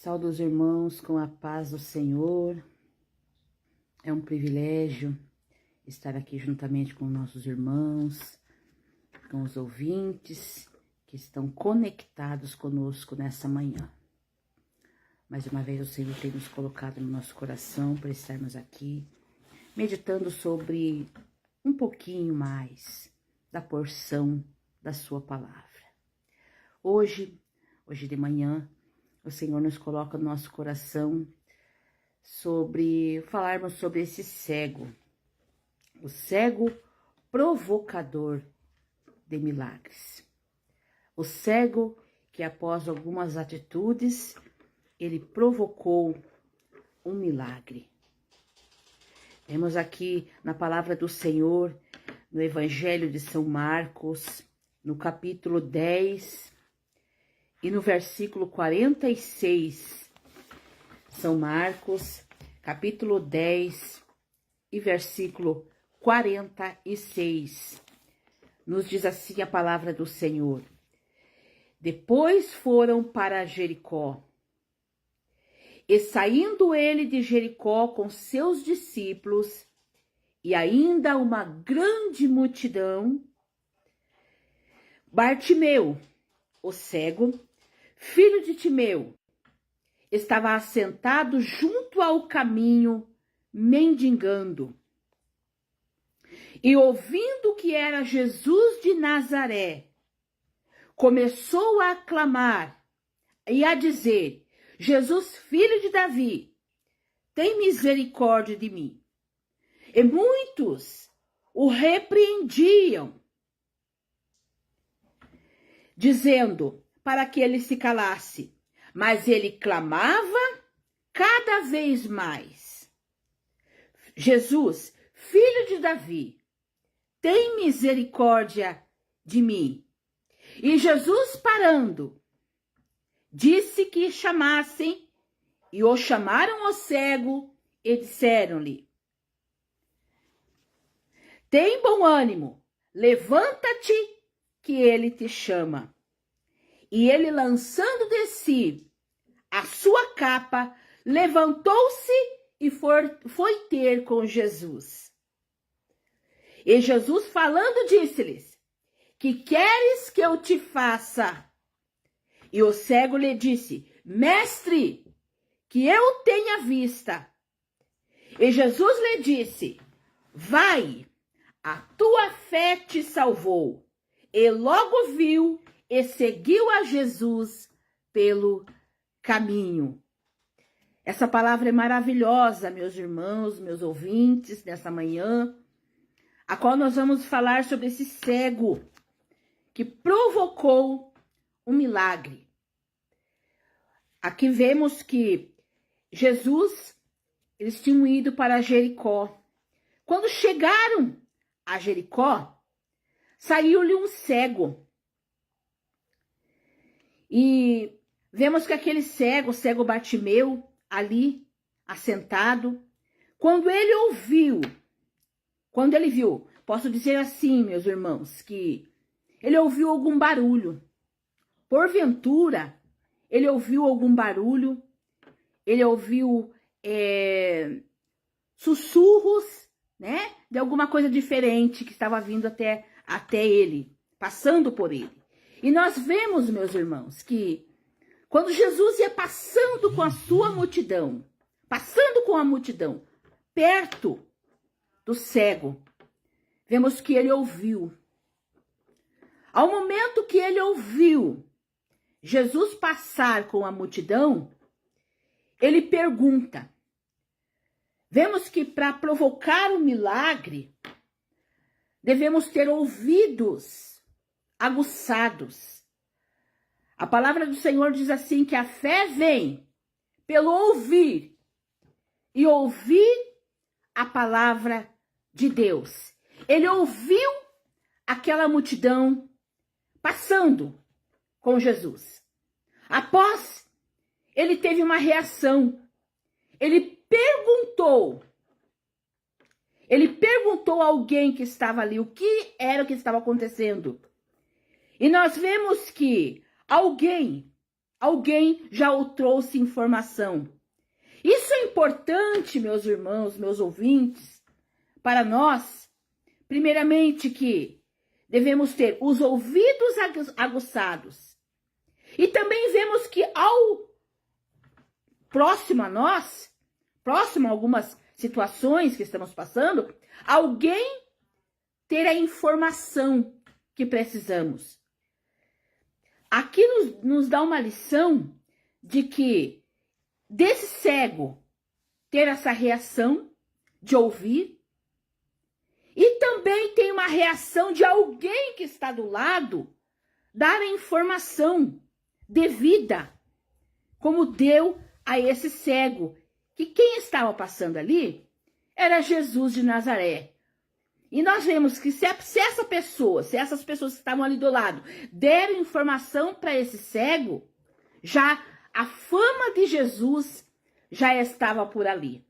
Saúdo os irmãos com a paz do Senhor. É um privilégio estar aqui juntamente com nossos irmãos, com os ouvintes que estão conectados conosco nessa manhã. Mais uma vez o Senhor tem nos colocado no nosso coração para estarmos aqui, meditando sobre um pouquinho mais da porção da sua palavra. Hoje de manhã, o Senhor nos coloca no nosso coração falarmos sobre esse cego, o cego provocador de milagres. O cego que após algumas atitudes, ele provocou um milagre. Temos aqui na palavra do Senhor, no Evangelho de São Marcos, no capítulo 10, e no versículo 46, São Marcos, capítulo 10 e versículo 46, nos diz assim a palavra do Senhor. Depois foram para Jericó, e saindo ele de Jericó com seus discípulos, e ainda uma grande multidão, Bartimeu, o cego, filho de Timeu, estava assentado junto ao caminho, mendigando. E ouvindo que era Jesus de Nazaré, começou a clamar e a dizer: Jesus, filho de Davi, tem misericórdia de mim. E muitos o repreendiam, dizendo para que ele se calasse, mas ele clamava cada vez mais: Jesus, filho de Davi, tem misericórdia de mim. E Jesus, parando, disse que chamassem, e o chamaram ao cego e disseram-lhe: tem bom ânimo, levanta-te, que ele te chama. E ele, lançando de si a sua capa, levantou-se e foi ter com Jesus. E Jesus, falando, disse-lhes: que queres que eu te faça? E o cego lhe disse: mestre, que eu tenha vista. E Jesus lhe disse: vai, a tua fé te salvou. E logo viu e seguiu a Jesus pelo caminho. Essa palavra é maravilhosa, meus irmãos, meus ouvintes, nessa manhã, a qual nós vamos falar sobre esse cego que provocou um milagre. Aqui vemos que eles tinham ido para Jericó. Quando chegaram a Jericó, saiu-lhe um cego. E vemos que aquele cego, o cego Bartimeu, ali, assentado, quando ele viu, posso dizer assim, meus irmãos, que ele ouviu algum barulho. Porventura, ele ouviu algum barulho, ele ouviu sussurros, né, de alguma coisa diferente que estava vindo até ele, passando por ele. E nós vemos, meus irmãos, que quando Jesus ia passando com a multidão, perto do cego, vemos que ele ouviu. Ao momento que ele ouviu Jesus passar com a multidão, ele pergunta. Vemos que para provocar o milagre, devemos ter ouvidos aguçados. A palavra do Senhor diz assim que a fé vem pelo ouvir e ouvir a palavra de Deus. Ele ouviu aquela multidão passando com Jesus. Após, ele teve uma reação. Ele perguntou a alguém que estava ali o que era que estava acontecendo. E nós vemos que alguém alguém já o trouxe informação. Isso é importante, meus irmãos, meus ouvintes, para nós, primeiramente que devemos ter os ouvidos aguçados. E também vemos que próximo a nós, próximo a algumas situações que estamos passando, alguém ter a informação que precisamos. Aqui nos dá uma lição de que desse cego ter essa reação de ouvir, e também tem uma reação de alguém que está do lado dar a informação devida, como deu a esse cego, que quem estava passando ali era Jesus de Nazaré. E nós vemos que se essas pessoas que estavam ali do lado, deram informação para esse cego, já a fama de Jesus já estava por ali.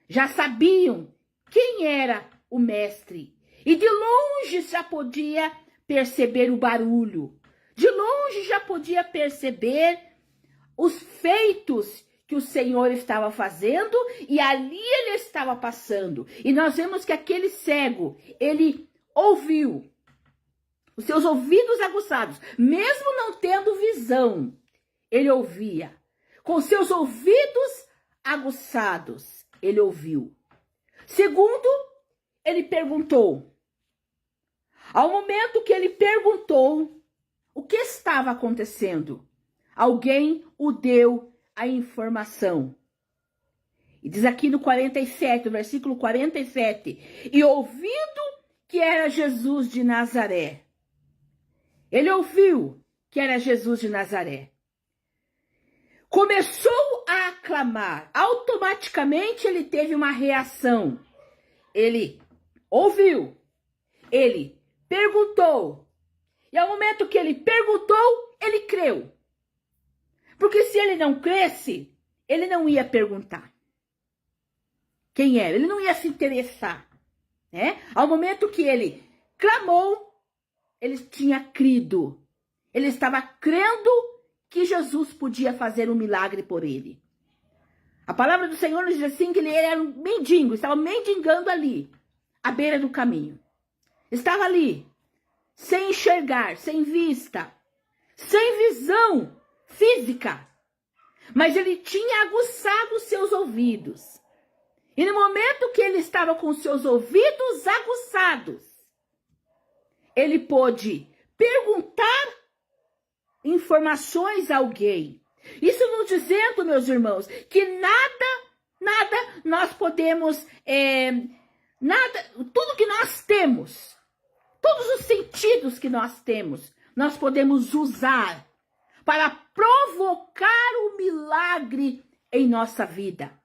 Já sabiam quem era o mestre. E de longe já podia perceber o barulho. De longe já podia perceber os feitos que o Senhor estava fazendo, e ali ele estava passando. E nós vemos que aquele cego, ele ouviu, os seus ouvidos aguçados, mesmo não tendo visão, ele ouvia. Com seus ouvidos aguçados, ele ouviu. Segundo, ele perguntou. Ao momento que ele perguntou o que estava acontecendo, alguém o deu a informação. E diz aqui no 47, no versículo 47, e ouvindo que era Jesus de Nazaré. Ele ouviu que era Jesus de Nazaré. Começou a aclamar. Automaticamente ele teve uma reação. Ele ouviu. Ele perguntou. E ao momento que ele perguntou, ele creu. Porque se ele não cresce, ele não ia perguntar quem era, ele não ia se interessar, né? Ao momento que ele clamou, ele tinha crido. Ele estava crendo que Jesus podia fazer um milagre por ele. A palavra do Senhor nos diz assim que ele era um mendigo, estava mendigando ali, à beira do caminho. Estava ali, sem enxergar, sem vista, sem visão física, mas ele tinha aguçado os seus ouvidos. E no momento que ele estava com seus ouvidos aguçados, ele pôde perguntar informações a alguém. Isso nos dizendo, meus irmãos, que nada nós podemos, tudo que nós temos, todos os sentidos que nós temos, nós podemos usar para provocar um milagre em nossa vida.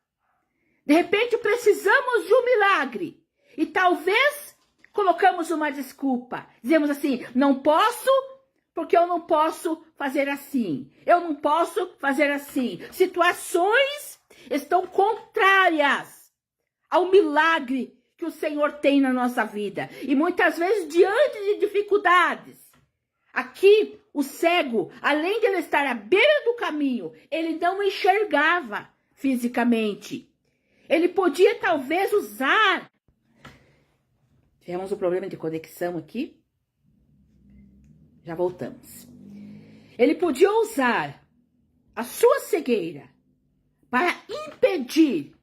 De repente precisamos de um milagre e talvez colocamos uma desculpa. Dizemos assim, não posso porque eu não posso fazer assim. Eu não posso fazer assim. Situações estão contrárias ao milagre que o Senhor tem na nossa vida. E muitas vezes diante de dificuldades. Aqui, o cego, além de ele estar à beira do caminho, ele não enxergava fisicamente. Ele podia talvez usar. Tivemos um problema de conexão aqui. Já voltamos. Ele podia usar a sua cegueira para impedir,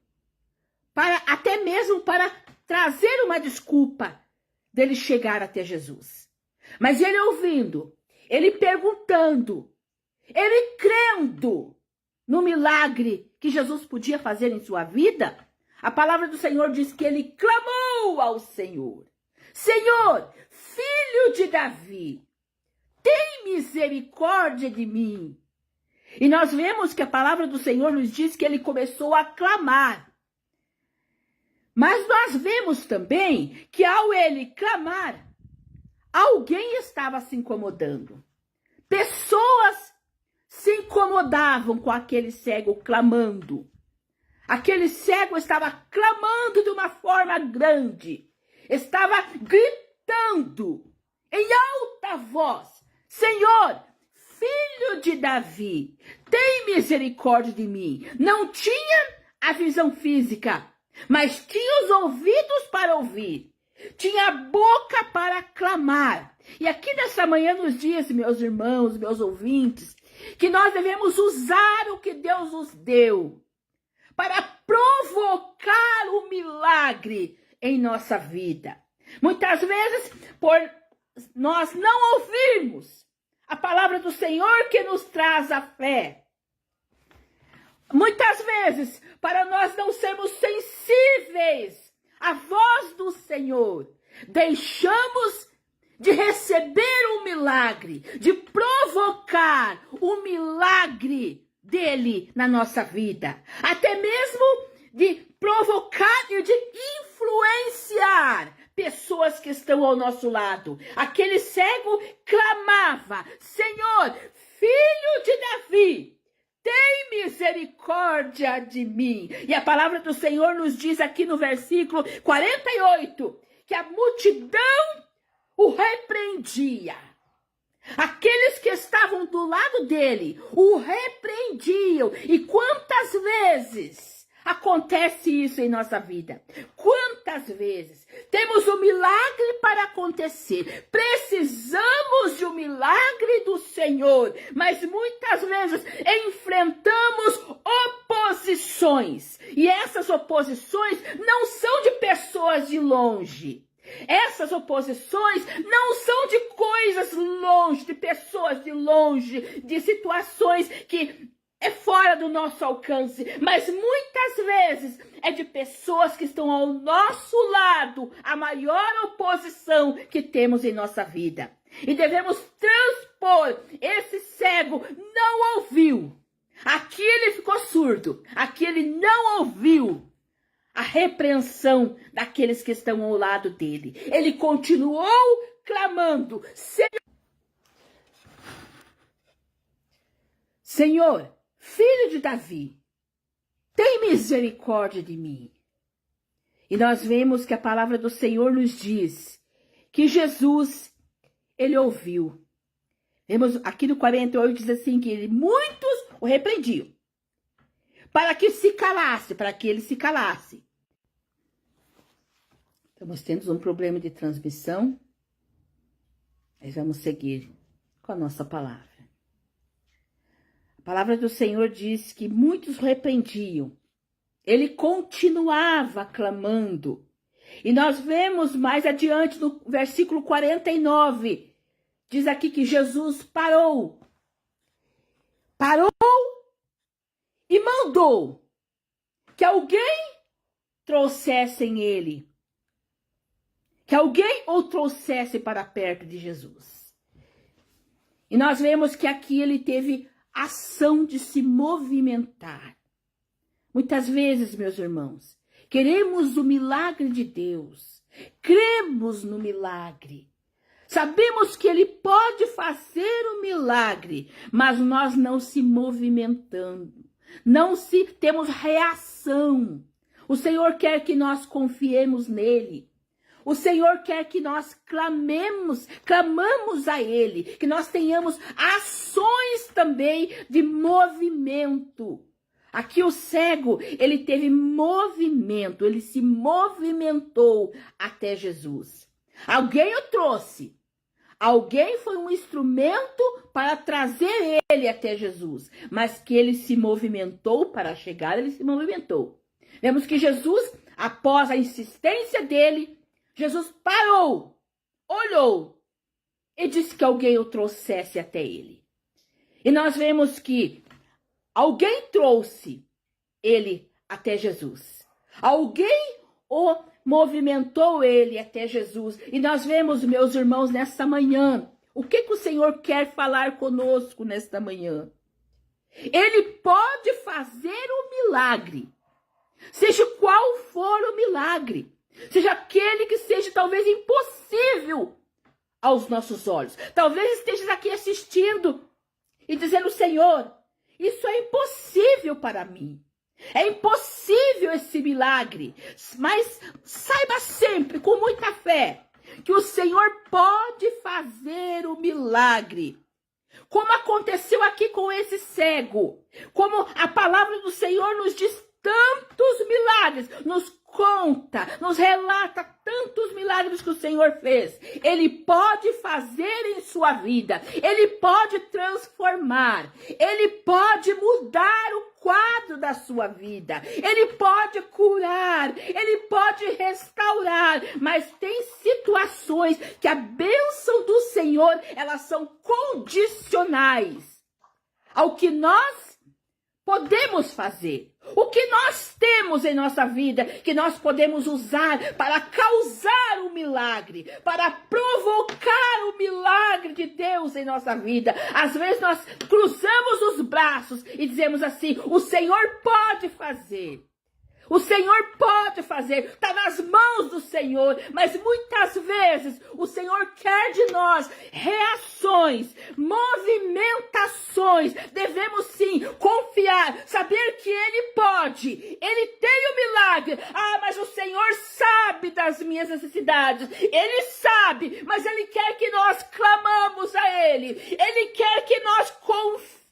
para até mesmo para trazer uma desculpa dele chegar até Jesus. Mas ele ouvindo, ele perguntando, ele crendo no milagre que Jesus podia fazer em sua vida, a palavra do Senhor diz que ele clamou ao Senhor. Senhor, filho de Davi, tem misericórdia de mim. E nós vemos que a palavra do Senhor nos diz que ele começou a clamar. Mas nós vemos também que ao ele clamar, alguém estava se incomodando. Pessoas se incomodavam com aquele cego clamando. Aquele cego estava clamando de uma forma grande. Estava gritando em alta voz: Senhor, filho de Davi, tem misericórdia de mim. Não tinha a visão física, mas tinha os ouvidos para ouvir, tinha a boca para clamar. E aqui nessa manhã nos diz, meus irmãos, meus ouvintes, que nós devemos usar o que Deus nos deu para provocar o milagre em nossa vida. Muitas vezes, por nós não ouvirmos a palavra do Senhor que nos traz a fé. Muitas vezes, para nós não sermos sensíveis à voz do Senhor, deixamos de receber um milagre, de provocar o milagre dele na nossa vida, até mesmo de provocar e de influenciar pessoas que estão ao nosso lado. Aquele cego clamava: Senhor, filho de Davi, tem misericórdia de mim. E a palavra do Senhor nos diz aqui no versículo 48, que a multidão o repreendia. Aqueles que estavam do lado dele o repreendiam. E quantas vezes acontece isso em nossa vida? Quantas vezes temos um milagre para acontecer? Precisamos de um milagre do Senhor, mas muitas vezes enfrentamos oposições. E essas oposições não são de pessoas de longe. Essas oposições não são de coisas longe, de pessoas de longe, de situações que é fora do nosso alcance, mas muitas vezes é de pessoas que estão ao nosso lado, a maior oposição que temos em nossa vida. E devemos transpor. Esse cego não ouviu. Aqui ele ficou surdo, aqui ele não ouviu a repreensão daqueles que estão ao lado dele. Ele continuou clamando: Senhor, filho de Davi, tem misericórdia de mim. E nós vemos que a palavra do Senhor nos diz que Jesus, ele ouviu. Vemos aqui no 48, diz assim, que muitos o repreendiam, para que se calasse, para que ele se calasse. Estamos tendo um problema de transmissão, mas vamos seguir com a nossa palavra. A palavra do Senhor diz que muitos repreendiam. Ele continuava clamando. E nós vemos mais adiante no versículo 49, diz aqui que Jesus parou. Parou e mandou que alguém trouxessem ele. Que alguém o trouxesse para perto de Jesus. E nós vemos que aqui ele teve ação de se movimentar. Muitas vezes, meus irmãos, queremos o milagre de Deus. Cremos no milagre. Sabemos que ele pode fazer o milagre, mas nós não se movimentando. Temos reação. O Senhor quer que nós confiemos nele. O Senhor quer que nós clamamos a ele, que nós tenhamos ações também de movimento. Aqui o cego, ele teve movimento, ele se movimentou até Jesus. Alguém o trouxe, alguém foi um instrumento para trazer ele até Jesus, mas que ele se movimentou para chegar, ele se movimentou. Vemos que Jesus, após a insistência dele, Jesus parou, olhou e disse que alguém o trouxesse até ele. E nós vemos que alguém trouxe ele até Jesus. Alguém o movimentou ele até Jesus. E nós vemos, meus irmãos, nesta manhã, o que o Senhor quer falar conosco nesta manhã? Ele pode fazer um milagre, seja qual for o milagre. Seja aquele que seja talvez impossível aos nossos olhos. Talvez estejas aqui assistindo e dizendo: Senhor, isso é impossível para mim. É impossível esse milagre. Mas saiba sempre, com muita fé, que o Senhor pode fazer o milagre. como aconteceu aqui com esse cego, como a palavra do Senhor nos diz tantos milagres, nos conta, nos relata tantos milagres que o Senhor fez. Ele pode fazer em sua vida, Ele pode transformar, Ele pode mudar o quadro da sua vida, Ele pode curar, Ele pode restaurar, mas tem situações que a bênção do Senhor, elas são condicionais ao que nós podemos fazer, o que nós temos em nossa vida, que nós podemos usar para causar o milagre, para provocar o milagre de Deus em nossa vida. Às vezes nós cruzamos os braços e dizemos assim, o Senhor pode fazer. O Senhor pode fazer, está nas mãos do Senhor, mas muitas vezes o Senhor quer de nós reações, movimentações. Devemos sim confiar, saber que Ele pode, Ele tem o milagre. Ah, mas o Senhor sabe das minhas necessidades, Ele sabe, mas Ele quer que nós clamamos a Ele, Ele quer que nós confiemos.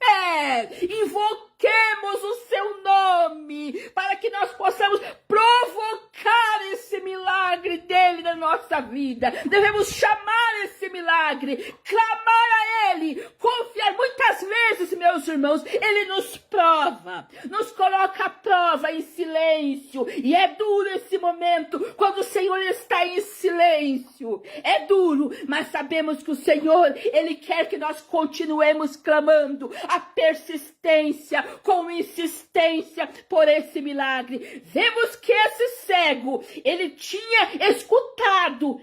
Invoquemos o seu nome para que nós possamos provocar esse milagre dele na nossa vida. Devemos chamar esse milagre, clamar a ele, confiar. Muitas vezes, meus irmãos, ele nos prova, nos coloca à prova em silêncio, e é duro esse momento quando o Senhor está em silêncio. É duro, mas sabemos que o Senhor, ele quer que nós continuemos clamando, a persistência, com insistência por esse milagre. Vemos que esse cego, ele tinha escutado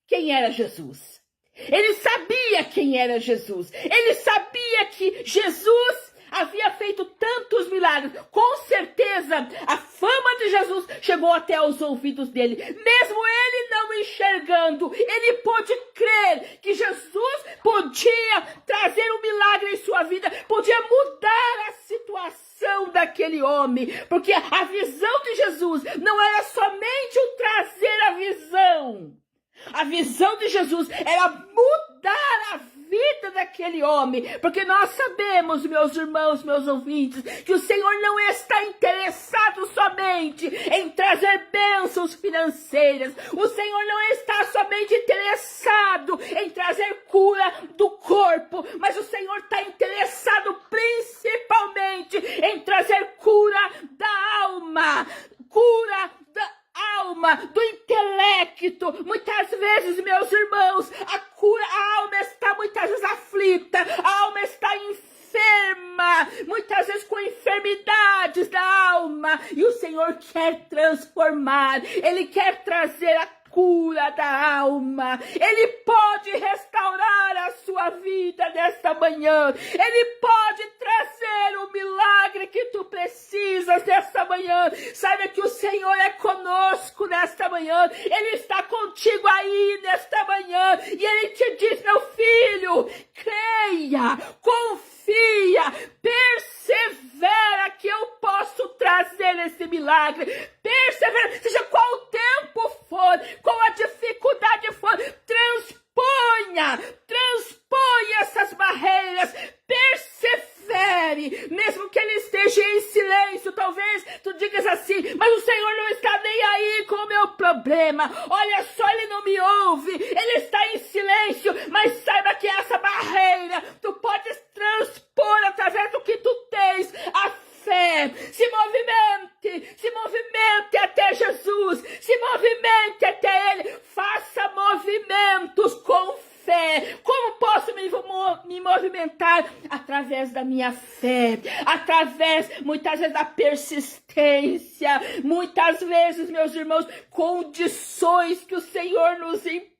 quem era Jesus. Ele sabia quem era Jesus. Ele sabia que Jesus havia feito tantos milagres. Com certeza, a fama de Jesus chegou até aos ouvidos dele. Mesmo ele não enxergando, ele pôde crer que Jesus podia trazer um milagre em sua vida, podia mudar a situação daquele homem. Porque a visão de Jesus não era somente o trazer a visão. A visão de Jesus era mudar a vida daquele homem, porque nós sabemos, meus irmãos, meus ouvintes, que o Senhor não está interessado somente em trazer bênçãos financeiras. O Senhor não está somente interessado em trazer cura do corpo, mas o Senhor está interessado principalmente em trazer cura da alma, cura da alma, do intelecto. Muitas vezes, meus irmãos, a alma está muitas vezes aflita, a alma está enferma, muitas vezes com enfermidades da alma, e o Senhor quer transformar, Ele quer trazer a cura da alma. Ele pode restaurar a sua vida nesta manhã. Ele pode trazer o milagre que tu precisas nesta manhã. Saiba que o Senhor é conosco nesta manhã. Ele está contigo aí nesta manhã. E Ele te diz, meu filho, creia, confia, persevera que eu posso trazer esse milagre. Persevera, seja qual o tempo for, qual a dificuldade for, transponha essas barreiras, persevere, mesmo que ele esteja em silêncio. Talvez tu digas assim, mas o Senhor não está nem aí com o meu problema, olha só, Ele não me ouve, Ele está em silêncio, mas saiba que essa barreira tu podes transpor através do que tu tens, a fé. Se movimente até Jesus, se movimente até Ele, faça movimentos com fé. Como posso me movimentar? Através da minha fé, através, muitas vezes, da persistência, muitas vezes, meus irmãos, condições que o Senhor nos impõe.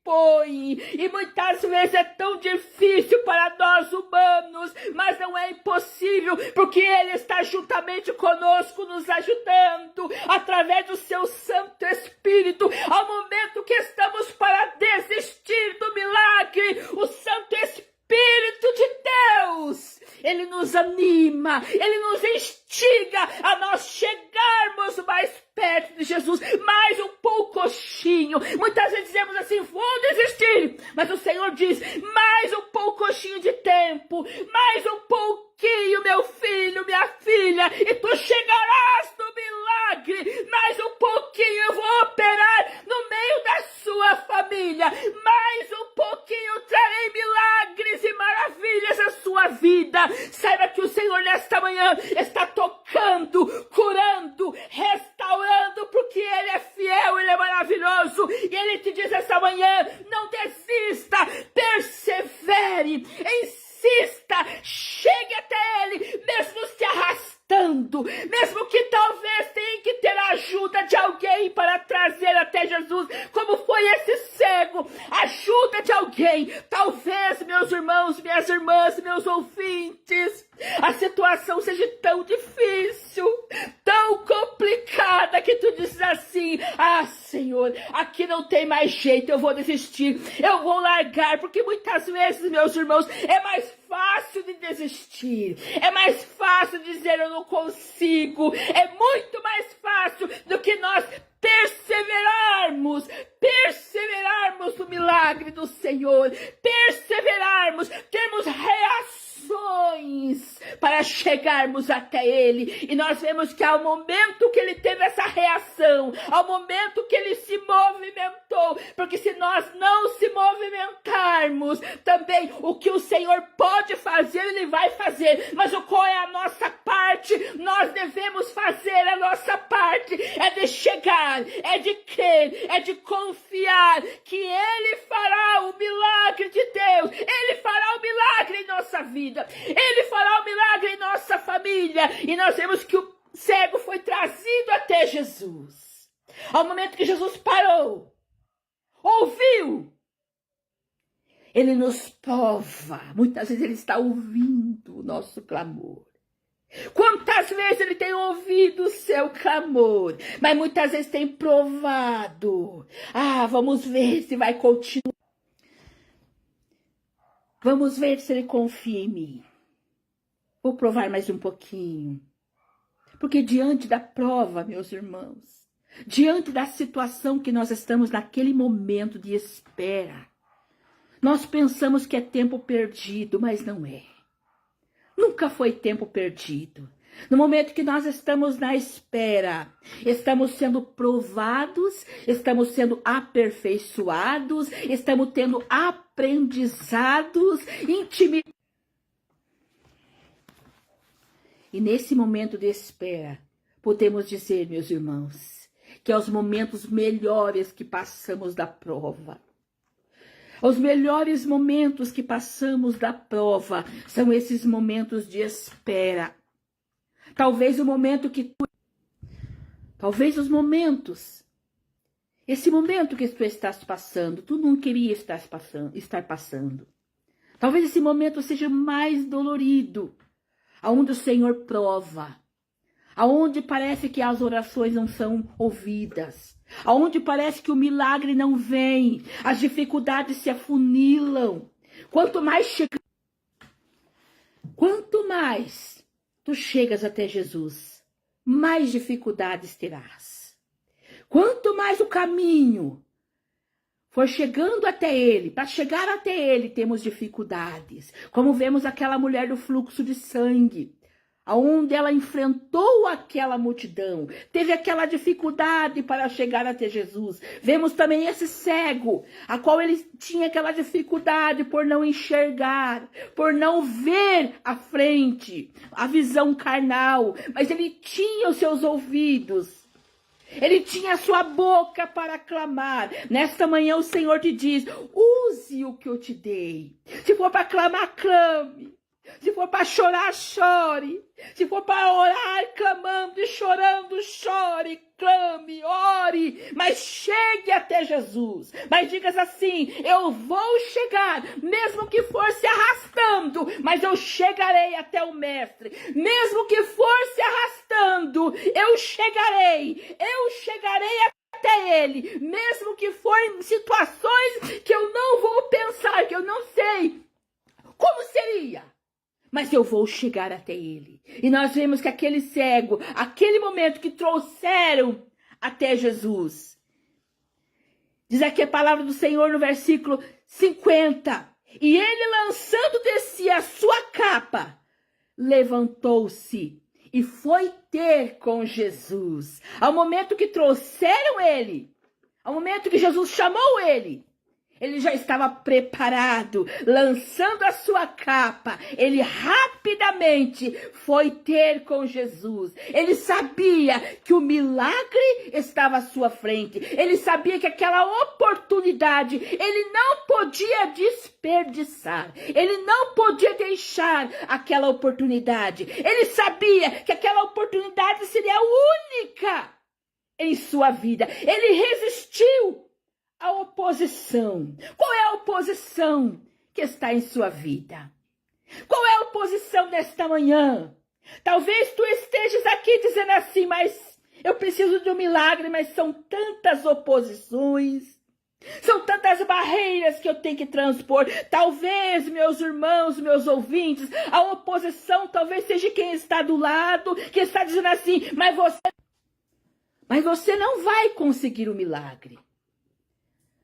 E muitas vezes é tão difícil para nós humanos, mas não é impossível, porque Ele está juntamente conosco, nos ajudando, através do seu Santo Espírito. Ao momento que estamos para desistir do milagre, o Santo Espírito Espírito de Deus, ele nos anima, ele nos instiga a nós chegarmos mais perto de Jesus, mais um poucochinho. Muitas vezes dizemos assim, vou desistir, mas o Senhor diz, mais um poucochinho de tempo, mais um pouquinho, meu filho, minha filha, e tu chegarás no milagre, mais um pouquinho eu vou operar no meio da sua família, mais um pouquinho trarei milagres e maravilhas à sua vida. Saiba que o Senhor nesta manhã está tocando, curando, restaurando, porque Ele é fiel, Ele é maravilhoso, e Ele te diz esta manhã, não desista, persevere, insista, chegue até Ele, mesmo se arrastando, mesmo que talvez tenha que ter a ajuda de alguém para trazer até Jesus, como foi esse cego, ajuda de alguém. Talvez, meus irmãos, minhas irmãs, meus ouvintes, a situação seja tão difícil, tão complicada, que tu dizes assim, ah, Senhor, aqui não tem mais jeito, eu vou desistir, eu vou largar, porque muitas vezes, meus irmãos, é mais fácil de desistir, é mais fácil dizer eu não consigo, é muito mais fácil do que nós perseverarmos no milagre do Senhor, perseverarmos, termos reações para chegarmos até Ele. E nós vemos que ao momento que Ele teve essa reação, ao momento que Ele se movimentou, porque se nós não se movimentarmos, também o que o Senhor pode fazer, Ele vai fazer. Mas qual é a nossa parte? Nós devemos fazer a nossa parte, é de chegar, é de crer, é de confiar que Ele fará o milagre de Deus, Ele fará o milagre em nossa vida, Ele fará o milagre em nossa família. E nós vemos que o cego foi trazido até Jesus. Ao momento que Jesus parou, ouviu, Ele nos prova. Muitas vezes Ele está ouvindo o nosso clamor. Quantas vezes Ele tem ouvido o seu clamor, mas muitas vezes tem provado. Ah, vamos ver se vai continuar. Vamos ver se Ele confia em mim. Vou provar mais um pouquinho. Porque diante da prova, meus irmãos, diante da situação que nós estamos naquele momento de espera, nós pensamos que é tempo perdido, mas não é. Nunca foi tempo perdido. No momento que nós estamos na espera, estamos sendo provados, estamos sendo aperfeiçoados, estamos tendo aprendizados, intimidados. E nesse momento de espera, podemos dizer, meus irmãos, que é os momentos melhores que passamos da prova. Os melhores momentos que passamos da prova são esses momentos de espera. Talvez o momento que esse momento que tu estás passando, tu não queria estar passando. Talvez esse momento seja mais dolorido, aonde o Senhor prova, aonde parece que as orações não são ouvidas, aonde parece que o milagre não vem, as dificuldades se afunilam. Quanto mais tu chegas até Jesus, mais dificuldades terás. Quanto mais o caminho for chegando até Ele, para chegar até Ele temos dificuldades. Como vemos aquela mulher do fluxo de sangue, aonde ela enfrentou aquela multidão, teve aquela dificuldade para chegar até Jesus. Vemos também esse cego, a qual ele tinha aquela dificuldade por não enxergar, por não ver à frente, a visão carnal, mas ele tinha os seus ouvidos. Ele tinha a sua boca para clamar. Nesta manhã o Senhor te diz, use o que eu te dei. Se for para clamar, clame. Se for para chorar, chore. Se for para orar, clamando e chorando, chore, clame, ore. Mas chegue até Jesus. Mas digas assim, eu vou chegar, mesmo que for se arrastando, mas eu chegarei até o Mestre. Mesmo que for se arrastando, eu chegarei até Ele. Mesmo que for em situações que eu não vou pensar, que eu não sei Como seria? Mas eu vou chegar até ele. E nós vemos que aquele cego, aquele momento que trouxeram até Jesus. Diz aqui a palavra do Senhor no versículo 50. E ele, lançando de si a sua capa, levantou-se e foi ter com Jesus. Ao momento que trouxeram ele, ao momento que Jesus chamou ele já estava preparado, lançando a sua capa. Ele rapidamente foi ter com Jesus. Ele sabia que o milagre estava à sua frente. Ele sabia que aquela oportunidade ele não podia desperdiçar. Ele não podia deixar aquela oportunidade. Ele sabia que aquela oportunidade seria única em sua vida. Ele resistiu a oposição. Qual é a oposição que está em sua vida? Qual é a oposição desta manhã? Talvez tu estejas aqui dizendo assim, mas eu preciso de um milagre, mas são tantas oposições, são tantas barreiras que eu tenho que transpor. Talvez, meus irmãos, meus ouvintes, a oposição talvez seja quem está do lado, que está dizendo assim, mas você não vai conseguir o milagre.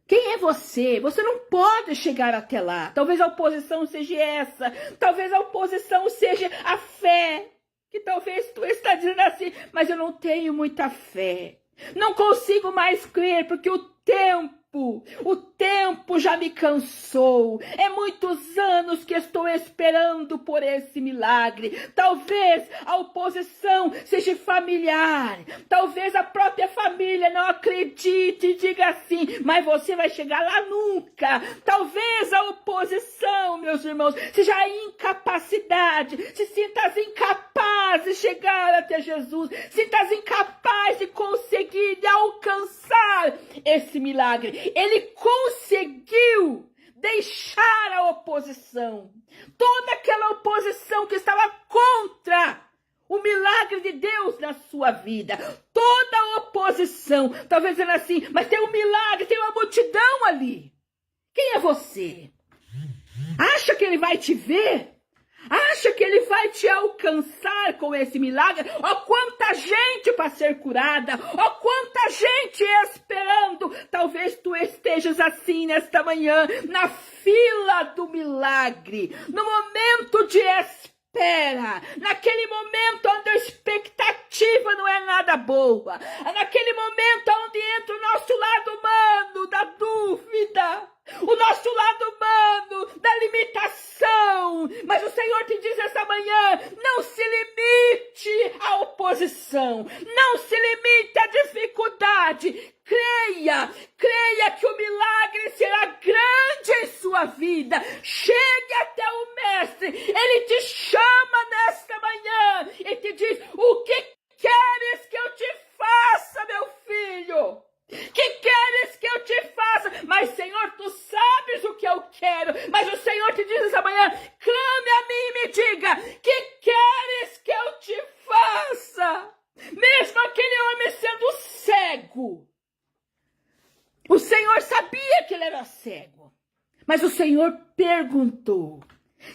Quem é você? Você não pode chegar até lá. Talvez a oposição seja essa. Talvez a oposição seja a fé. Que talvez tu está dizendo assim, mas eu não tenho muita fé. Não consigo mais crer porque o tempo já me cansou. É muitos anos que estou esperando por esse milagre. Talvez a oposição seja familiar. Talvez a própria família não acredite e diga assim, mas você vai chegar lá nunca. Talvez a oposição, meus irmãos, seja a incapacidade. Se sintas incapaz de chegar até Jesus. Sintas incapaz de conseguir, de alcançar esse milagre. Ele conseguiu deixar a oposição. Toda aquela oposição que estava contra o milagre de Deus na sua vida. Toda a oposição. Talvez dizendo assim, mas tem um milagre, tem uma multidão ali. Quem é você? Acha que ele vai te ver? Acha que ele vai te alcançar com esse milagre? Ó, quanta gente para ser curada! Ó, quanta gente esperando! Talvez tu estejas assim nesta manhã, na fila do milagre, no momento de espera, naquele momento onde a expectativa não é nada boa, naquele momento onde entra o nosso lado humano da dúvida, o nosso lado humano da limitação. Mas o Senhor te diz essa manhã, não se limite à oposição, não se limite à dificuldade. Creia que o milagre será grande em sua vida. Chegue até o Mestre, ele te chama nesta manhã e te diz, o que queres que eu te faça, meu filho? Que queres que eu te faça? Mas, Senhor, tu sabes o que eu quero. Mas o Senhor te diz essa manhã, clame a mim e me diga, que queres que eu te faça? Mesmo aquele homem sendo cego, o Senhor sabia que ele era cego. Mas o Senhor perguntou,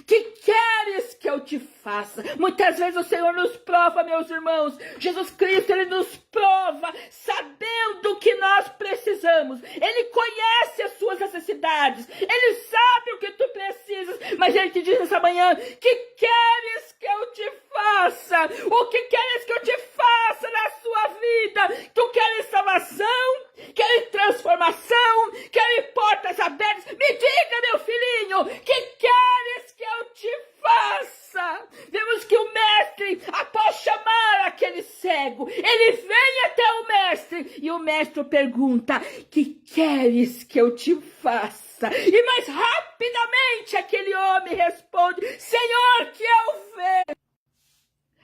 que queres que eu te faça? Muitas vezes o Senhor nos prova, meus irmãos. Jesus Cristo, ele nos prova sabendo o que nós precisamos. Ele conhece as suas necessidades. Ele sabe o que tu precisas. Mas ele te diz essa manhã, que queres que eu te faça? O que queres que eu te faça na sua vida? Tu queres salvação? Queres transformação? Queres portas abertas? Me diga, meu filhinho, que queres que eu te faça? Vemos que o mestre, após chamar aquele cego, ele vem até o mestre e o mestre pergunta, que queres que eu te faça? E mais rapidamente aquele homem responde, Senhor, que eu veja.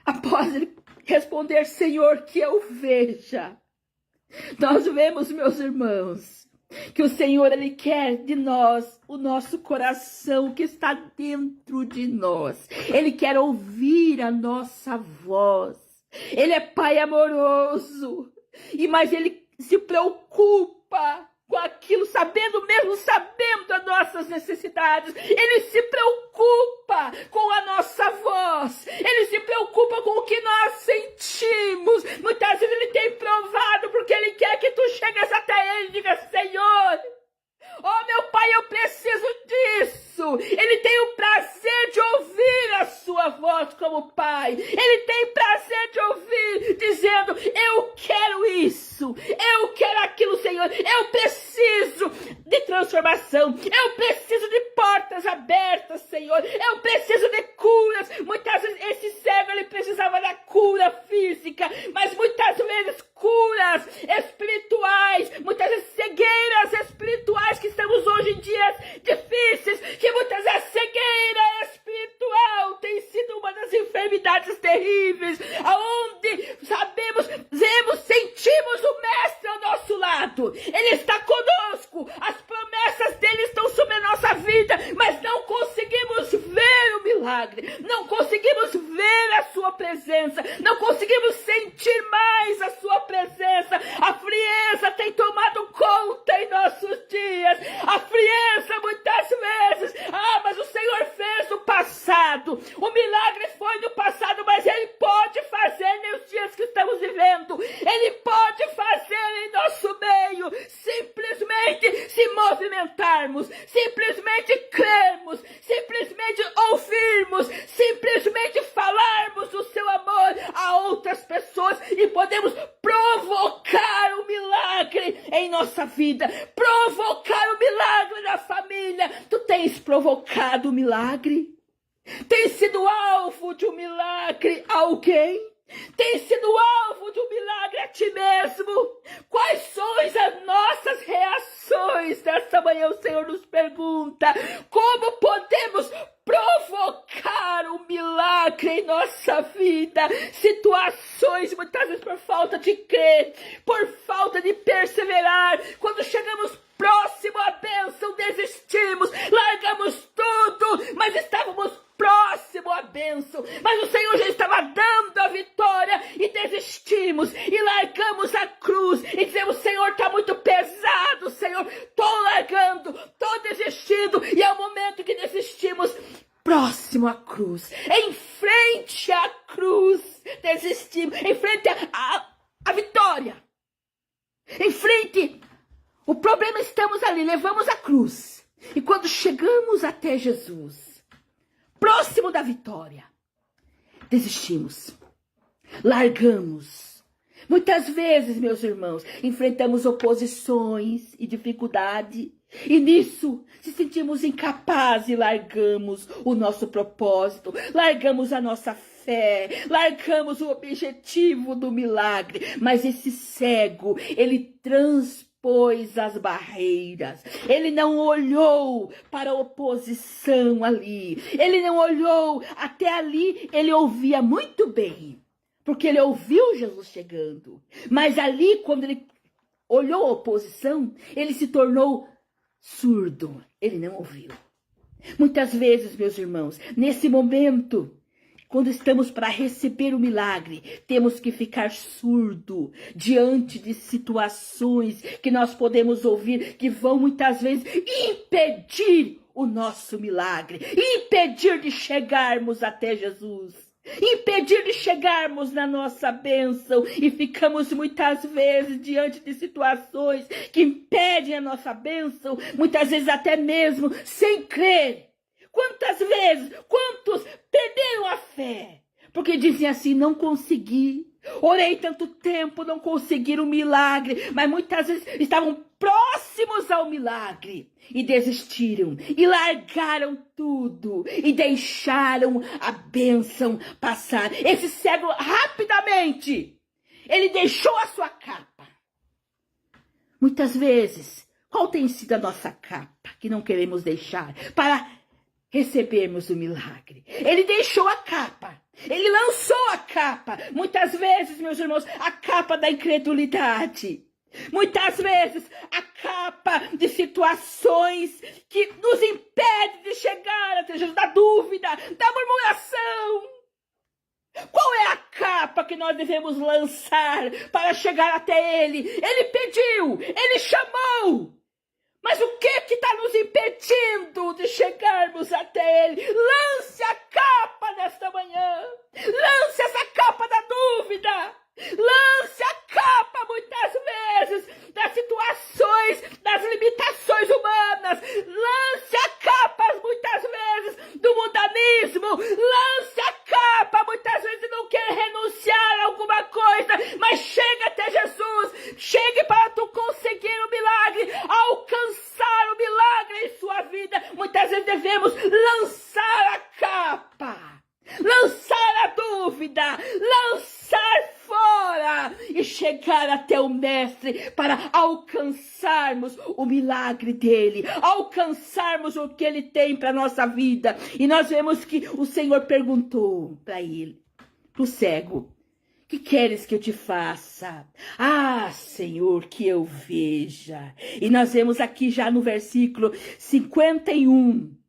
Após ele responder, Senhor, que eu veja, nós vemos, meus irmãos, que o Senhor, ele quer de nós o nosso coração que está dentro de nós. Ele quer ouvir a nossa voz. Ele é Pai amoroso, mas ele se preocupa com aquilo, sabendo das nossas necessidades. Ele se preocupa com a nossa voz. Ele se preocupa com o que nós sentimos. Muitas vezes ele tem provado, porque ele quer que tu chegues até ele e diga: Senhor, oh meu Pai, eu preciso disso. Ele tem o prazer de ouvir a sua voz como Pai. Ele tem prazer de ouvir, dizendo: eu quero isso, eu quero aquilo, Senhor. Eu preciso de transformação. Eu preciso de portas abertas, Senhor. Eu preciso de curas. Muitas vezes esse cego, ele precisava da cura física, mas muitas vezes curas espirituais, muitas vezes cegueiras espirituais, que estamos hoje em dias difíceis, que muitas vezes a cegueira espiritual tem sido uma das enfermidades terríveis, aonde sabemos, vemos, sentimos o Mestre ao nosso lado. Ele está conosco, as promessas dele estão sobre a nossa vida, mas não conseguimos ver o milagre, não conseguimos ver a sua presença, não conseguimos sentir mais a sua presença. A frieza tem tomado conta em nossos dias. A frieza muitas vezes. Mas o Senhor fez no passado. O milagre foi no passado, mas Ele pode fazer nos dias que estamos vivendo. Ele pode fazer em nosso meio. Simplesmente se movimentarmos, simplesmente crermos, simplesmente ouvirmos, simplesmente falarmos do seu amor a outras pessoas, e podemos provocar o milagre em nossa vida, provocar o milagre na família. Tu tens provocado o milagre? Tens sido alvo de um milagre a alguém? Tens sido alvo de um milagre a ti mesmo? Quais são as nossas reações nesta manhã? O Senhor nos pergunta: como podemos provocar um milagre em nossa vida? Situações, muitas vezes por falta de crer, por falta de perseverar, quando chegamos próximo à bênção, desistimos, largamos tudo, mas estávamos próximo à bênção, mas o Senhor já estava dando a vitória, e desistimos, e largamos a cruz, e dizemos: Senhor, está muito pesado, Senhor, estou largando, estou desistindo, e é o momento que desistimos, próximo à cruz, em frente à cruz, desistimos, em frente à vitória, em frente, o problema, estamos ali, levamos a cruz, e quando chegamos até Jesus, próximo da vitória, desistimos, largamos. Muitas vezes, meus irmãos, enfrentamos oposições e dificuldade, e nisso se sentimos incapazes e largamos o nosso propósito, largamos a nossa fé, largamos o objetivo do milagre. Mas esse cego, ele transpôs as barreiras, ele não olhou para a oposição ali, ele não olhou até ali, ele ouvia muito bem, porque ele ouviu Jesus chegando, mas ali, quando ele olhou a oposição, ele se tornou surdo, ele não ouviu. Muitas vezes, meus irmãos, nesse momento, quando estamos para receber o milagre, temos que ficar surdo diante de situações que nós podemos ouvir, que vão muitas vezes impedir o nosso milagre, impedir de chegarmos até Jesus, impedir de chegarmos na nossa bênção, e ficamos muitas vezes diante de situações que impedem a nossa bênção, muitas vezes até mesmo sem crer. Quantas vezes, quantos perderam a fé, porque dizem assim: não consegui, orei tanto tempo, não conseguiram o milagre, mas muitas vezes estavam próximos ao milagre e desistiram, e largaram tudo, e deixaram a bênção passar. Esse cego, rapidamente, ele deixou a sua capa. Muitas vezes, qual tem sido a nossa capa que não queremos deixar para recebermos o milagre? Ele deixou a capa, ele lançou a capa, muitas vezes, meus irmãos, a capa da incredulidade, muitas vezes a capa de situações que nos impede de chegar até Jesus, da dúvida, da murmuração. Qual é a capa que nós devemos lançar para chegar até Ele? Ele pediu, Ele chamou, Mas o que está nos impedindo de chegarmos até Ele? Lance a capa nesta manhã. Lance essa capa da dúvida. Lance a capa, muitas vezes, das situações, das limitações humanas. Lance a capa, muitas vezes, do mundanismo. Lance a capa, muitas vezes, de não querer renunciar a alguma coisa. Mas chega até Jesus. Chegue para tu conseguir o milagre, alcançar o milagre em sua vida. Muitas vezes devemos lançar a capa. Lançar a dúvida, lançar fora e chegar até o Mestre para alcançarmos o milagre dele, alcançarmos o que ele tem para a nossa vida. E nós vemos que o Senhor perguntou para ele, para o cego: que queres que eu te faça? Ah, Senhor, que eu veja. E nós vemos aqui já no versículo 51.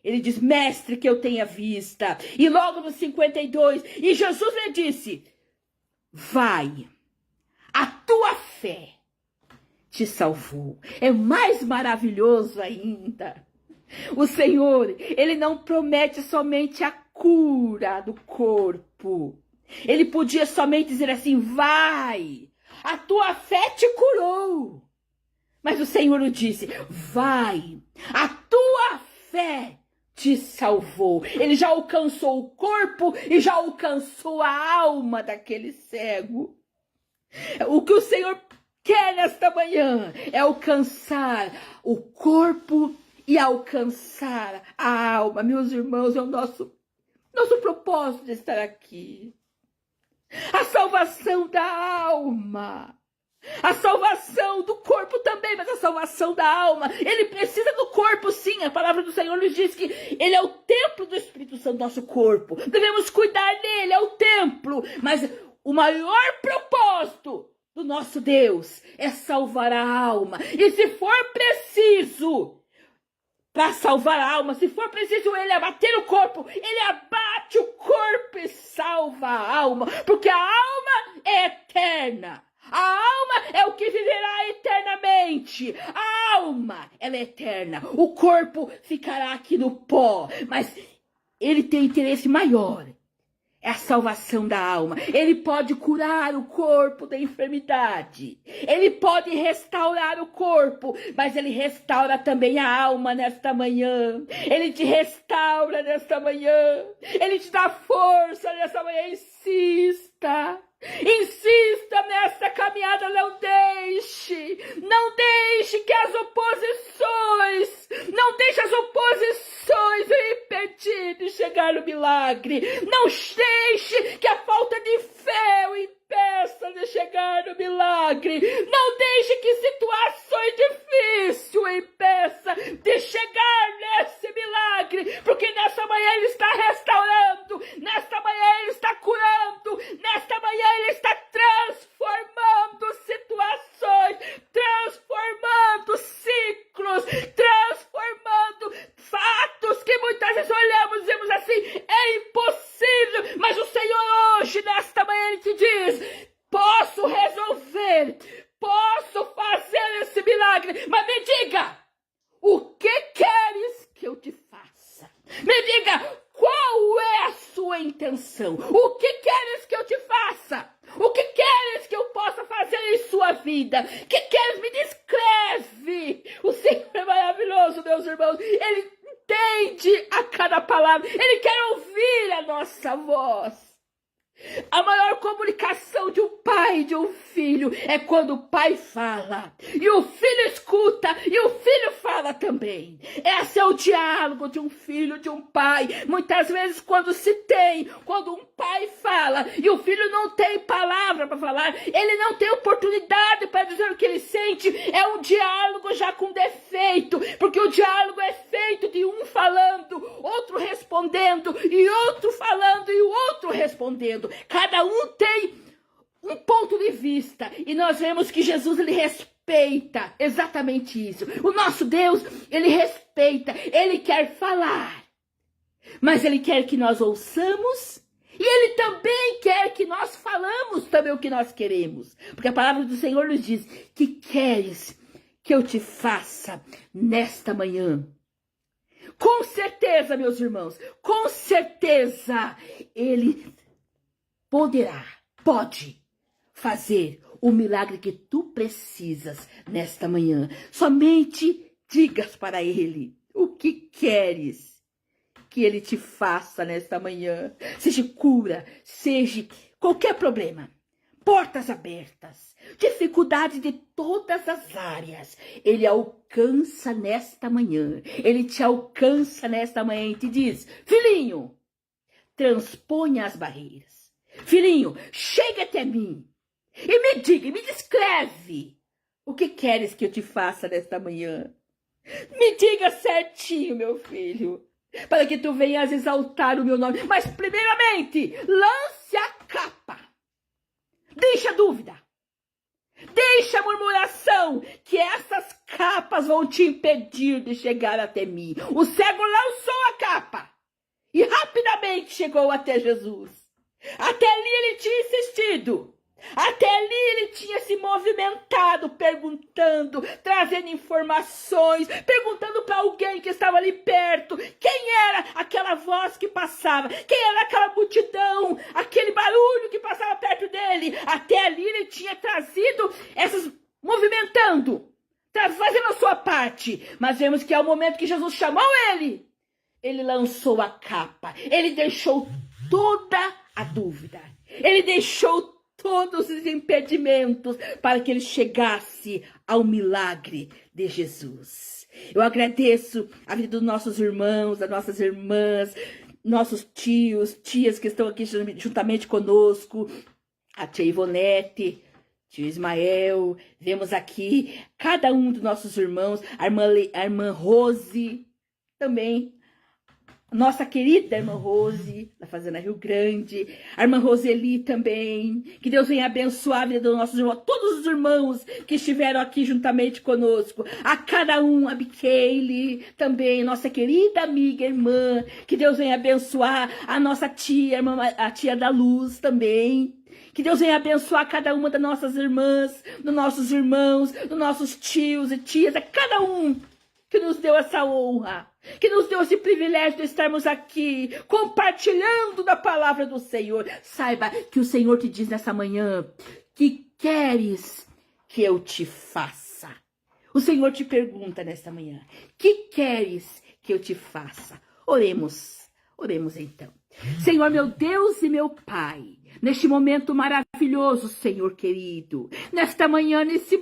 Ele diz: mestre, que eu tenha vista. E logo no 52, e Jesus lhe disse: vai, a tua fé te salvou. É mais maravilhoso ainda. O Senhor, ele não promete somente a cura do corpo. Ele podia somente dizer assim: vai, a tua fé te curou. Mas o Senhor disse: vai, a tua fé te salvou. Ele já alcançou o corpo e já alcançou a alma daquele cego. O que o Senhor quer nesta manhã é alcançar o corpo e alcançar a alma. Meus irmãos, é o nosso propósito de estar aqui. A salvação da alma. A salvação do corpo também, mas a salvação da alma. Ele precisa do corpo, sim. A palavra do Senhor nos diz que ele é o templo do Espírito Santo, nosso corpo. Devemos cuidar dele, é o templo. Mas o maior propósito do nosso Deus é salvar a alma. E se for preciso, para salvar a alma, se for preciso ele abater o corpo, ele abate o corpo e salva a alma. Porque a alma é eterna. A alma é o que viverá eternamente. A alma, ela é eterna. O corpo ficará aqui no pó. Mas ele tem interesse maior. É a salvação da alma. Ele pode curar o corpo da enfermidade. Ele pode restaurar o corpo. Mas ele restaura também a alma nesta manhã. Ele te restaura nesta manhã. Ele te dá força nesta manhã. Insista. Insista nessa caminhada, não deixe que as oposições, não deixe as oposições impedir de chegar no milagre, não deixe que a falta de fé o impeça de chegar no milagre, não deixe que situações difíceis o impeça de chegar nesse milagre, porque nessa manhã ele está restaurando, nesta manhã ele está curando, nesta manhã ele está transformando situações, transformando ciclos, transformando fatos que muitas vezes olhamos e dizemos assim: é impossível. Mas o Senhor hoje, nesta manhã, ele te diz: posso resolver, posso fazer esse milagre. Mas me diga, o que queres que eu te faça? Me diga, qual é a sua intenção? O que queres que eu te faça? O que queres que eu possa fazer em sua vida? O que queres? Me descreve. O Senhor é maravilhoso, meus irmãos. Ele entende a cada palavra. Ele quer ouvir a nossa voz. A maior comunicação de um pai e de um filho é quando o pai fala e o filho escuta e o filho fala também. Esse é o diálogo de um filho, de um pai. Muitas vezes quando um pai fala e o filho não tem palavra para falar, ele não tem oportunidade para dizer o que ele sente, é um diálogo já com defeito, porque o diálogo é feito de um falando, outro respondendo e outro falando e o outro respondendo. Cada um tem um ponto de vista. E nós vemos que Jesus, ele respeita exatamente isso. O nosso Deus, ele respeita. Ele quer falar. Mas ele quer que nós ouçamos. E ele também quer que nós falamos também o que nós queremos. Porque a palavra do Senhor nos diz: que queres que eu te faça nesta manhã? Com certeza, meus irmãos, com certeza, Ele pode fazer o milagre que tu precisas nesta manhã. Somente digas para Ele o que queres que Ele te faça nesta manhã. Seja cura, seja qualquer problema, portas abertas, dificuldade de todas as áreas. Ele alcança nesta manhã. Ele te alcança nesta manhã e te diz: filhinho, transponha as barreiras. Filhinho, chega até mim e me diga, me descreve o que queres que eu te faça nesta manhã. Me diga certinho, meu filho, para que tu venhas exaltar o meu nome. Mas primeiramente, lance a capa. Deixa a dúvida. Deixa a murmuração, que essas capas vão te impedir de chegar até mim. O cego lançou a capa e rapidamente chegou até Jesus. Até ali ele tinha insistido. Até ali ele tinha se movimentado, perguntando, trazendo informações, perguntando para alguém que estava ali perto quem era aquela voz que passava, quem era aquela multidão, aquele barulho que passava perto dele. Até ali ele tinha trazido essas, movimentando, fazendo a sua parte. Mas vemos que ao momento que Jesus chamou ele lançou a capa, ele deixou toda a dúvida, ele deixou todos os impedimentos para que ele chegasse ao milagre de Jesus. Eu agradeço a vida dos nossos irmãos, das nossas irmãs, nossos tios, tias que estão aqui juntamente conosco, a tia Ivonete, tio Ismael, vemos aqui cada um dos nossos irmãos, a irmã Rose, também nossa querida irmã Rose, da Fazenda Rio Grande, a irmã Roseli também, que Deus venha abençoar a vida dos nossos irmãos, todos os irmãos que estiveram aqui juntamente conosco, a cada um, a Biqueile também, nossa querida amiga, irmã, que Deus venha abençoar a nossa tia, a tia da Luz também, que Deus venha abençoar cada uma das nossas irmãs, dos nossos irmãos, dos nossos tios e tias, a cada um que nos deu essa honra, que nos deu esse privilégio de estarmos aqui, compartilhando da palavra do Senhor. Saiba que o Senhor te diz nessa manhã, que queres que eu te faça? O Senhor te pergunta nesta manhã, que queres que eu te faça? Oremos então. Senhor, meu Deus e meu Pai, neste momento maravilhoso, Senhor querido, nesta manhã, nesse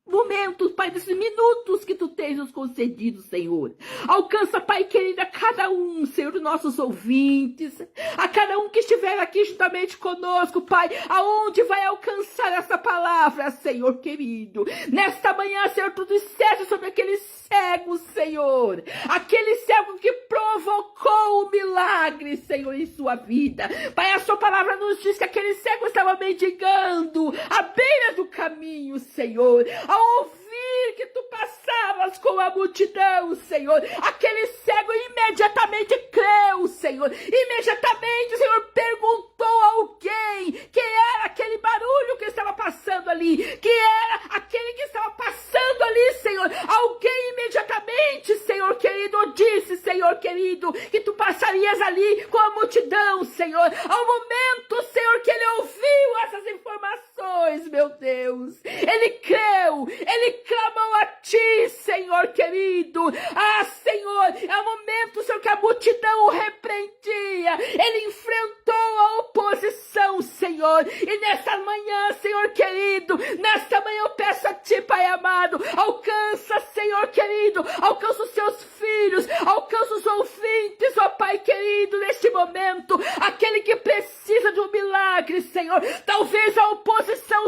momentos, Pai, desses minutos que Tu tens nos concedido, Senhor. Alcança, Pai querido, a cada um, Senhor, dos nossos ouvintes, a cada um que estiver aqui juntamente conosco, Pai, aonde vai alcançar essa palavra, Senhor querido. Nesta manhã, Senhor, Tu disseste sobre aquele cego, Senhor, aquele cego que provocou o milagre, Senhor, em sua vida. Pai, a sua palavra nos diz que aquele cego estava mendigando à beira do caminho, Senhor, ao ouvir que Tu passavas com a multidão, Senhor, aquele cego imediatamente creu, Senhor, imediatamente, Senhor, perguntou a alguém quem era aquele barulho que estava passando ali, que era aquele que estava passando ali, Senhor. Alguém imediatamente, Senhor querido, disse, Senhor querido, que Tu passarias ali com a multidão, Senhor. Ao momento, Senhor, que ele ouviu essas informações, meu Deus, ele creu, ele clamou a Ti, Senhor querido. Ah, Senhor, é o momento, Senhor, que a multidão o repreendia, ele enfrentou a oposição, Senhor. E nessa manhã, Senhor querido, nesta manhã eu peço a Ti, Pai amado, alcança, Senhor querido, alcança os Seus filhos, alcança os ouvintes, ó Pai querido, neste momento, aquele que precisa de um milagre, Senhor. Talvez a oposição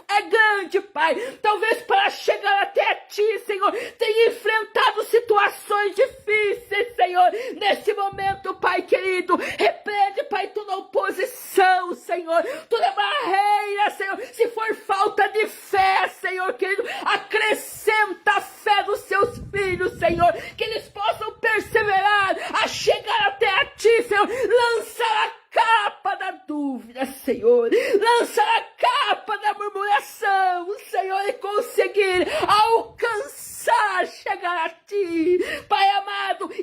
é grande, Pai, talvez para chegar até a Ti, Senhor, tenha enfrentado situações difíceis, Senhor. Neste momento, Pai querido, repreende, Pai, toda oposição, Senhor, toda barreira, Senhor. Se for falta de fé, Senhor querido, acrescenta a fé dos Seus filhos, Senhor, que eles possam perseverar a chegar até a Ti, Senhor. Lança a capa da dúvida, Senhor, lança a capa da murmuração, Senhor, e conseguir alcançar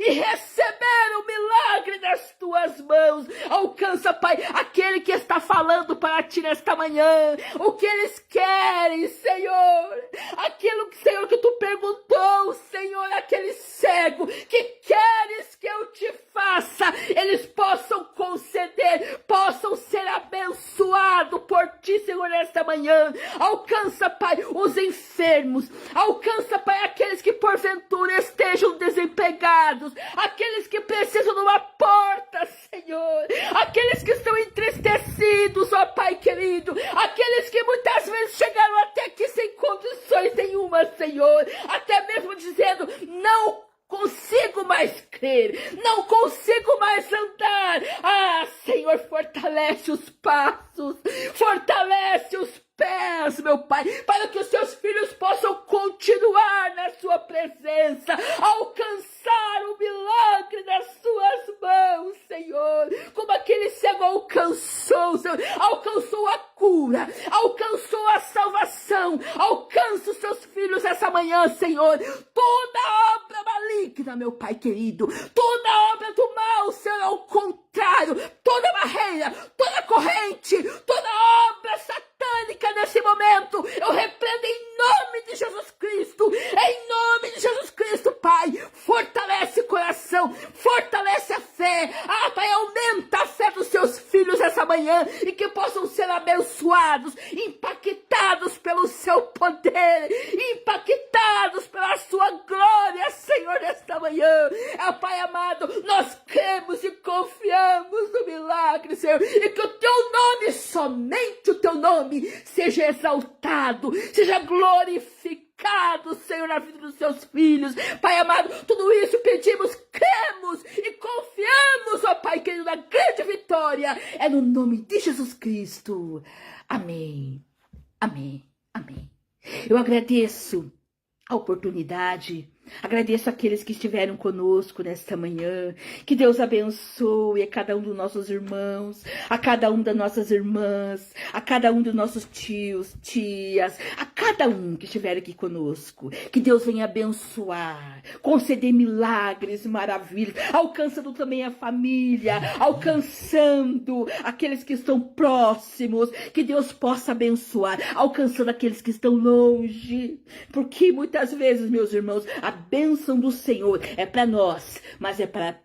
que receberam o milagre das tuas mãos. Alcança, Pai, aquele que está falando para ti nesta manhã, o que eles querem, Senhor, aquilo que, Senhor, que tu perguntou, Senhor, aquele cego, que queres que eu te faça, eles possam conceder, possam ser abençoados por ti, Senhor, nesta manhã. Alcança, Pai, os enfermos, alcança, Pai, aqueles que porventura estejam desempregados, aqueles que precisam de uma porta, Senhor, aqueles que estão entristecidos, ó Pai querido, aqueles que muitas vezes chegaram até aqui sem condições nenhuma, Senhor, até mesmo dizendo, não consigo mais crer, não consigo mais andar. Ah, Senhor, fortalece os passos, fortalece os pés, meu Pai, para que os seus filhos possam continuar na sua presença, alcançar o milagre das suas mãos, Senhor, como aquele cego alcançou, Senhor, alcançou a cura, alcançou a salvação. Alcança os seus filhos essa manhã, Senhor. Toda obra maligna, meu Pai querido, toda obra do mal, Senhor, ao contrário, toda barreira, toda corrente, toda obra satânica nesse momento, eu repreendo em nome de Jesus Cristo, em nome de Jesus Cristo, Pai. Fortalece o coração, fortalece a fé. Ah, Pai, aumenta a fé dos seus filhos essa manhã e que possam ser abençoados, impactados pelo seu poder, impactados pela sua glória, Senhor, nesta manhã. Ah, Pai amado, nós cremos e confiamos no milagre, Senhor, e que o teu nome, somente o teu nome, seja exaltado, seja glorificado, Senhor, na vida dos seus filhos. Pai amado, tudo isso pedimos, cremos e confiamos, ó Pai querido, na grande vitória. É no nome de Jesus Cristo. Amém, amém, amém. Eu agradeço a oportunidade, agradeço aqueles que estiveram conosco nesta manhã. Que Deus abençoe a cada um dos nossos irmãos, a cada um das nossas irmãs, a cada um dos nossos tios, tias, a cada um que estiver aqui conosco. Que Deus venha abençoar, conceder milagres, maravilhas, alcançando também a família, alcançando aqueles que estão próximos. Que Deus possa abençoar, alcançando aqueles que estão longe, porque muitas vezes, meus irmãos, a bênção do Senhor é para nós, mas é para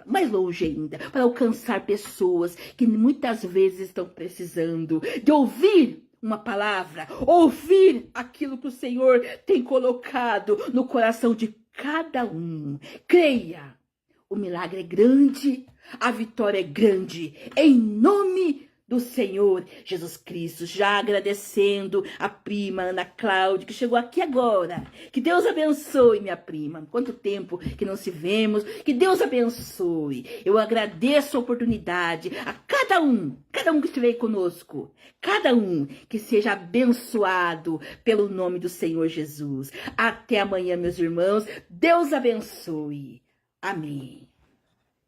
mais longe ainda, para alcançar pessoas que muitas vezes estão precisando de ouvir uma palavra, ouvir aquilo que o Senhor tem colocado no coração de cada um. Creia, o milagre é grande, a vitória é grande, em nome do Senhor Jesus Cristo. Já agradecendo a prima Ana Cláudia, que chegou aqui agora. Que Deus abençoe, minha prima. Quanto tempo que não se vemos. Que Deus abençoe. Eu agradeço a oportunidade a cada um que estiver conosco. Cada um que seja abençoado pelo nome do Senhor Jesus. Até amanhã, meus irmãos. Deus abençoe. Amém.